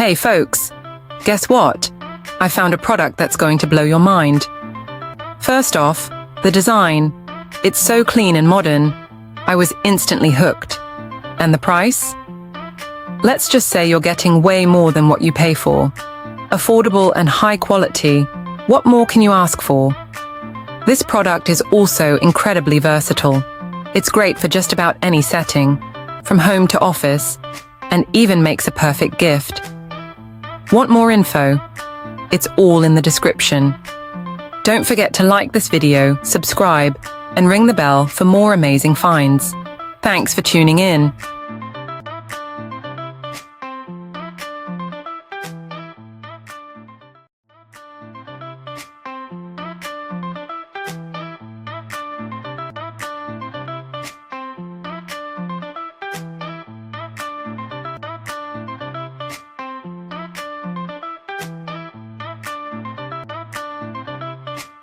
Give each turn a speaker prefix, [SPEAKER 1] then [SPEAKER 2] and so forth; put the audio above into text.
[SPEAKER 1] Hey folks, guess what? I found a product that's going to blow your mind. First off, the design. It's so clean and modern. I was instantly hooked. And the price? Let's just say you're getting way more than what you pay for. Affordable and high quality. What more can you ask for? This product is also incredibly versatile. It's great for just about any setting, from home to office, and even makes a perfect gift. Want more info? It's all in the description. Don't forget to like this video, subscribe, and ring the bell for more amazing finds. Thanks for tuning in.